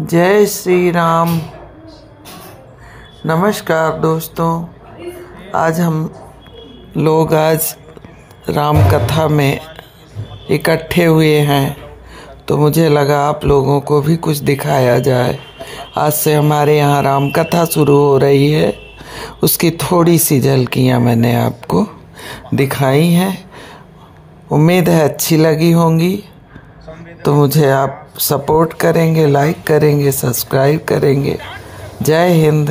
जय श्री राम। नमस्कार दोस्तों, आज हम लोग राम कथा में इकट्ठे हुए हैं, तो मुझे लगा आप लोगों को भी कुछ दिखाया जाए। आज से हमारे यहाँ राम कथा शुरू हो रही है, उसकी थोड़ी सी झलकियाँ मैंने आपको दिखाई हैं। उम्मीद है अच्छी लगी होंगी, तो मुझे आप सपोर्ट करेंगे, लाइक करेंगे, सब्सक्राइब करेंगे। जय हिंद।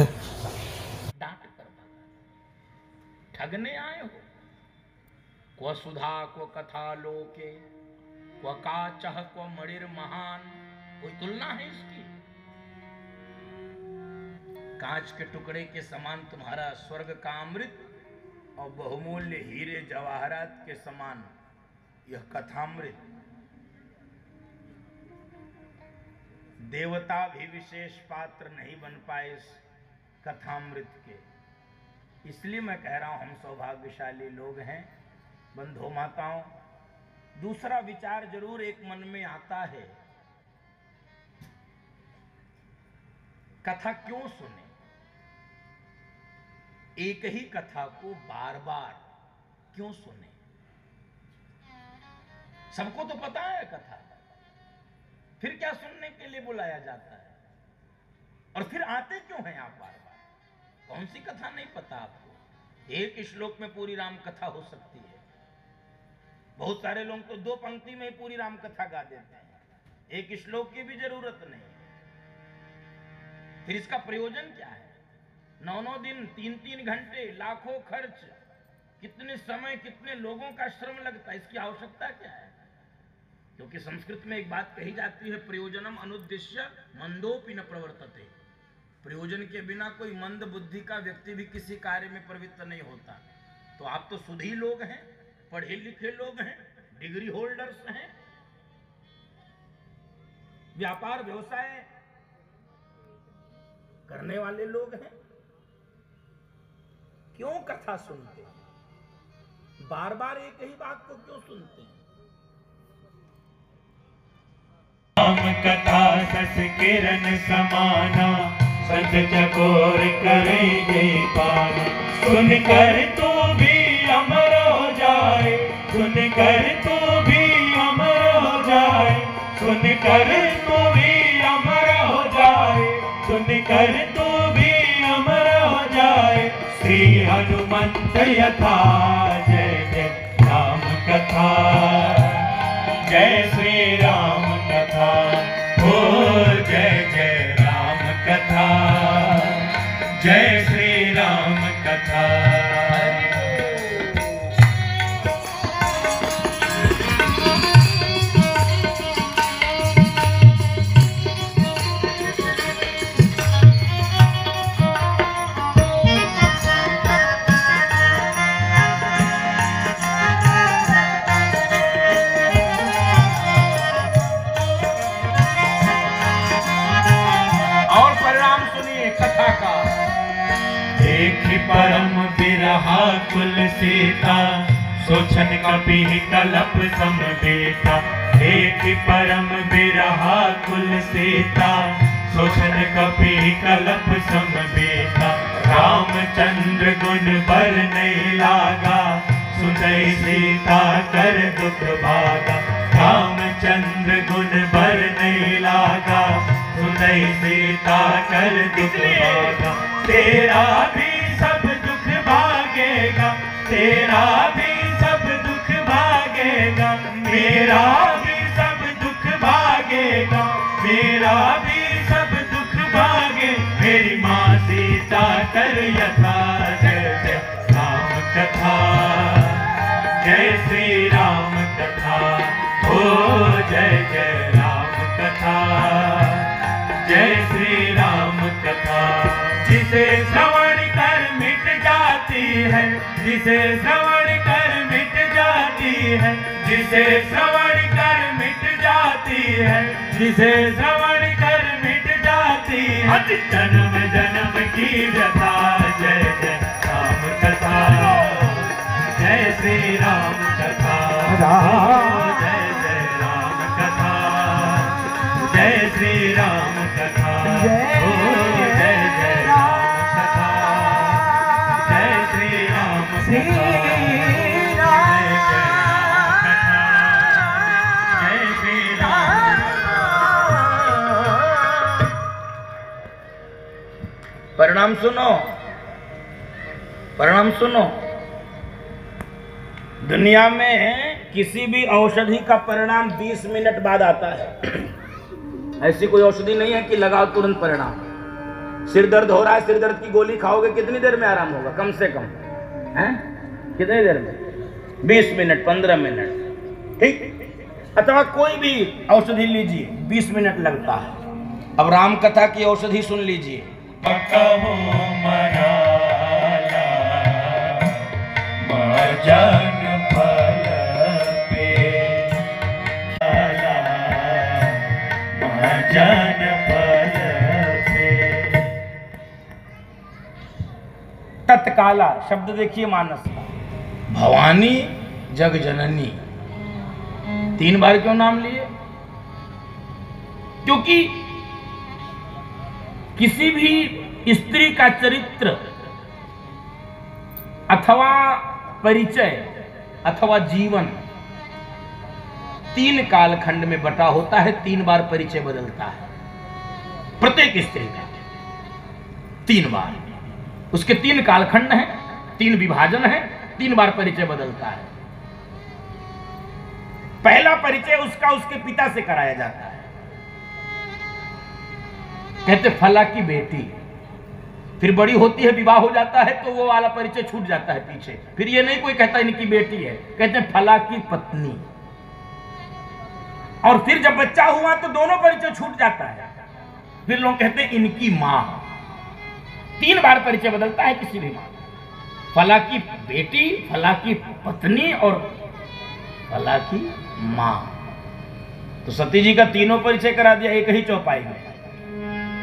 ठगने आए हो? क्व सुधा क्व कथा लोके क्व काचः क्व मणिर महान। कोई तुलना है इसकी? कांच के टुकड़े के समान तुम्हारा स्वर्ग का अमृत और बहुमूल्य हीरे जवाहरात के समान यह कथामृत। देवता भी विशेष पात्र नहीं बन पाए इस कथामृत के। इसलिए मैं कह रहा हूं, हम सौभाग्यशाली लोग हैं बंधु माताओं। दूसरा विचार जरूर एक मन में आता है, कथा क्यों सुने? एक ही कथा को बार बार क्यों सुने? सबको तो पता है कथा, फिर क्या सुनने के लिए बुलाया जाता है? और फिर आते क्यों हैं आप बार बार? कौन सी कथा नहीं पता आपको? एक श्लोक में पूरी राम कथा हो सकती है। बहुत सारे लोग तो 2 पंक्ति में ही पूरी राम कथा गा देते हैं, एक श्लोक की भी जरूरत नहीं। फिर इसका प्रयोजन क्या है? 9-9 दिन, 3-3 घंटे, लाखों खर्च, कितने समय, कितने लोगों का श्रम लगता है, इसकी आवश्यकता क्या है? क्योंकि संस्कृत में एक बात कही जाती है, प्रयोजनम अनुद्देश्य मंदोपि न प्रवर्तते। प्रयोजन के बिना कोई मंद बुद्धि का व्यक्ति भी किसी कार्य में प्रवृत्त नहीं होता। तो आप तो सुधी लोग हैं, पढ़े लिखे लोग हैं, डिग्री होल्डर्स हैं, व्यापार व्यवसाय करने वाले लोग हैं। क्यों कथा सुनते हैं? बार बार एक ही बात को क्यों सुनते हैं? राम कथा सस किरण समाना, सच चकोर करेंगे पाना। सुनकर तू भी अमर हो जाए, सुनकर तू भी अमर हो जाए, सुनकर तू भी अमर हो जाए, सुनकर तू भी अमर हो जाए। श्री हनुमंत यथा जय जय राम कथा, जय श्री राम कथा, ओ जय जय राम कथा, जय श्री राम कथा। कथा का एक ही परम बिरहा कुल सीता, सोचन कपि कलप सम बेटा। एक ही परम बिरहा कुल सीता, सोचन कपि कलप सम बेटा। रामचंद्र गुण बर नहीं लागा, सुनई सीता कर दुख भागा। रामचंद्र गुण बर नहीं लागा, सुनई सीता कर दुख भागा। तेरा भी सब दुख भागेगा, तेरा भी सब दुख भागेगा, मेरा भी सब दुख भागेगा, मेरा भी सब दुख भागे। मेरी माँ सीता कर यथा जय जय राम कथा, जय श्री राम कथा, ओ जय जय राम कथा, जय श्री राम कथा। जिसे श्रवण कर मिट जाती है, जिसे श्रवण कर मिट जाती है, जिसे श्रवण कर मिट जाती है, जिसे श्रवण कर मिट जाती है। जन्म जन्म की व्यथा, जय जय राम कथा, जय श्री राम कथा, जय जय राम सुनो, परिणाम सुनो। दुनिया में किसी भी औषधि का परिणाम 20 मिनट बाद आता है। ऐसी कोई औषधि नहीं है कि लगाओ तुरंत परिणाम। सिर दर्द हो रहा है, सिर दर्द की गोली खाओगे, कितनी देर में आराम होगा? कम से कम हैं? कितनी देर में? 20 मिनट, 15 मिनट, ठीक। अथवा कोई भी औषधि लीजिए, 20 मिनट लगता है। अब राम कथा की औषधि सुन लीजिए। तत्काला शब्द देखिए मानस का। भवानी जग जननी, 3 बार क्यों नाम लिए? क्योंकि किसी भी स्त्री का चरित्र अथवा परिचय अथवा जीवन 3 कालखंड में बटा होता है। 3 बार परिचय बदलता है प्रत्येक स्त्री का, 3 बार। उसके 3 कालखंड हैं, 3 विभाजन हैं, 3 बार परिचय बदलता है। पहला परिचय उसका उसके पिता से कराया जाता है। कहते फला की बेटी, फिर बड़ी होती है, विवाह हो जाता है, तो वो वाला परिचय छूट जाता है पीछे। फिर ये नहीं कोई कहता इनकी बेटी है, कहते हैं फला की पत्नी। और फिर जब बच्चा हुआ तो दोनों परिचय छूट जाता है, फिर लोग कहते हैं इनकी मां। 3 बार परिचय बदलता है किसी भी मां। फला की बेटी, फला की पत्नी और फला की मां। तो सती जी का तीनों परिचय करा दिया एक ही चौपाई में।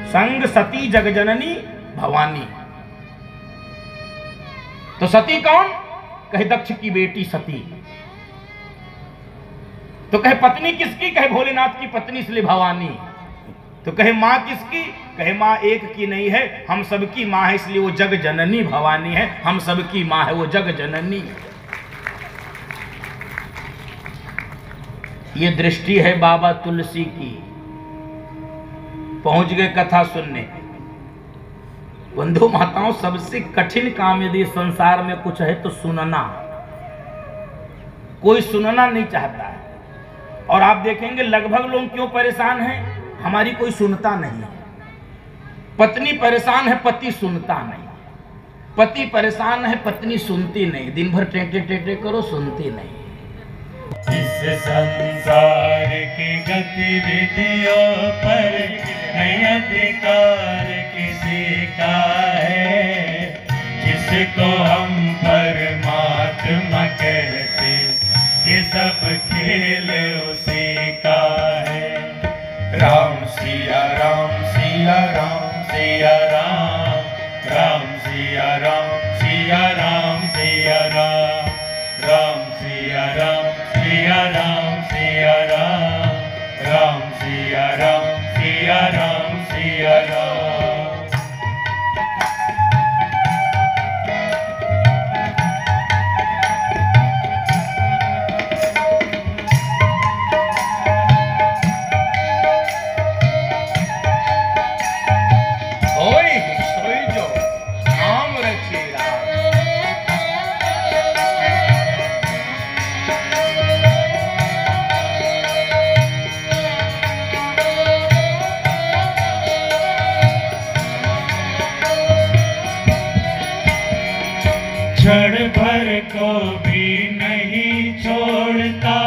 संग सती जगजननी भवानी। तो सती कौन? कहे दक्ष की बेटी सती। तो कहे पत्नी किसकी? कहे भोलेनाथ की पत्नी, इसलिए भवानी। तो कहे मां किसकी? कहे मां एक की नहीं है, हम सबकी मां है, इसलिए वो जग जननी भवानी है। हम सबकी मां है वो जग जननी। ये दृष्टि है बाबा तुलसी की। पहुंच गए कथा सुनने। बंधु माताओं, सबसे कठिन काम यदि संसार में कुछ है तो सुनना। कोई सुनना नहीं चाहता है। और आप देखेंगे लगभग लोग क्यों परेशान हैं? हमारी कोई सुनता नहीं। पत्नी परेशान है, पति सुनता नहीं। पति परेशान है, पत्नी सुनती नहीं। दिन भर टेटे टेटे करो, सुनती नहीं। इस संसार की गतिविधियों पर नहीं अधिकार किसी का है। जिसको हम परमात्मा कहते, ये सब खेल उसी का है। राम सिया राम सिया राम सिया राम, राम सिया राम सिया राम सिया राम, राम सिया राम सिया राम सिया राम, राम सिया राम सिया राम सिया राम। क्षण भर को भी नहीं छोड़ता,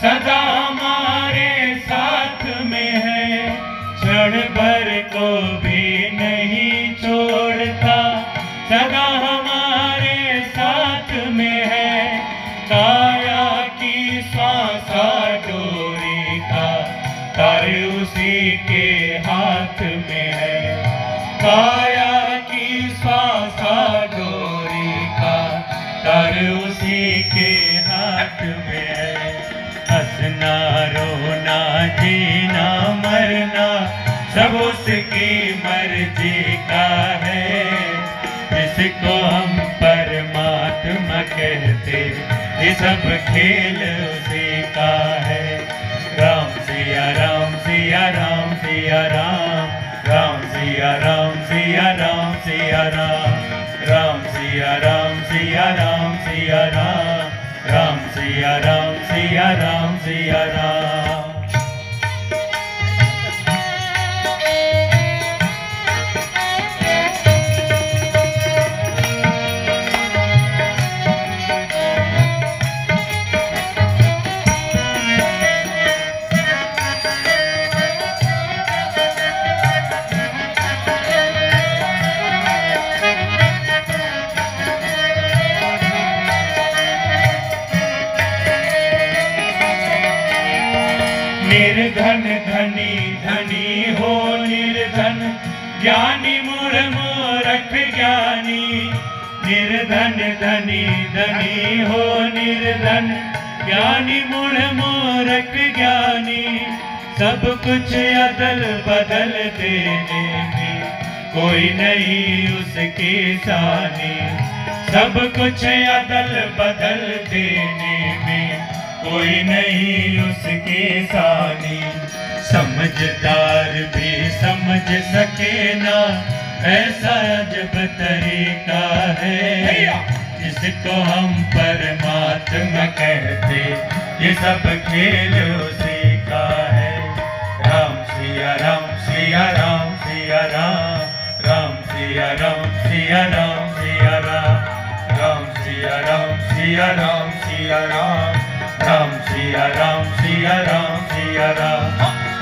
सदा हमारे साथ में है। क्षण भर को भी नहीं छोड़ता, सदा हमारे साथ में है। काया की श्वासा डोरी का तार उसी के हाथ में है। काया की श्वासा डोरी का तार उसी के हाथ में है। हंसना रोना जीना मरना सब उसकी मर्जी का है। इसको हम परमात्मा कहते, ये सब खेल उसी का है। राम सिया राम सिया राम सिया राम, राम सिया राम सिया राम सिया सिया राम सिया राम। निर्धन धनी धनी हो निर्धन, ज्ञानी मूढ़ मूर्ख ज्ञानी। निर्धन धनी धनी हो निर्धन, ज्ञानी मूढ़ मूर्ख ज्ञानी। सब कुछ अदल बदल देने में कोई नहीं उसकी सानी। सब कुछ अदल बदल देने में कोई नहीं उसके सानी। समझदार भी समझ सके ना, ऐसा अजब तरीका है जिसको हम परमात्मा कहते, ये सब खेल उसी का है। राम सिया राम सिया राम सिया राम, राम सिया राम सिया राम सिया राम, राम सिया राम सिया राम सिया राम, राम सिया राम सिया राम सिया राम,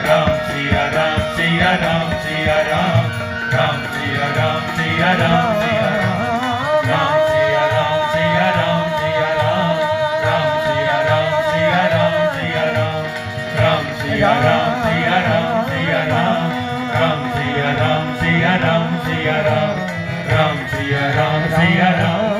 राम सिया राम सिया राम सिया राम, राम सिया राम सिया राम सिया राम, राम सिया राम सिया राम सिया राम, राम सिया राम सिया राम सिया राम, राम सिया राम सिया राम सिया राम, राम सिया राम सिया राम सिया राम, राम सिया राम सिया राम।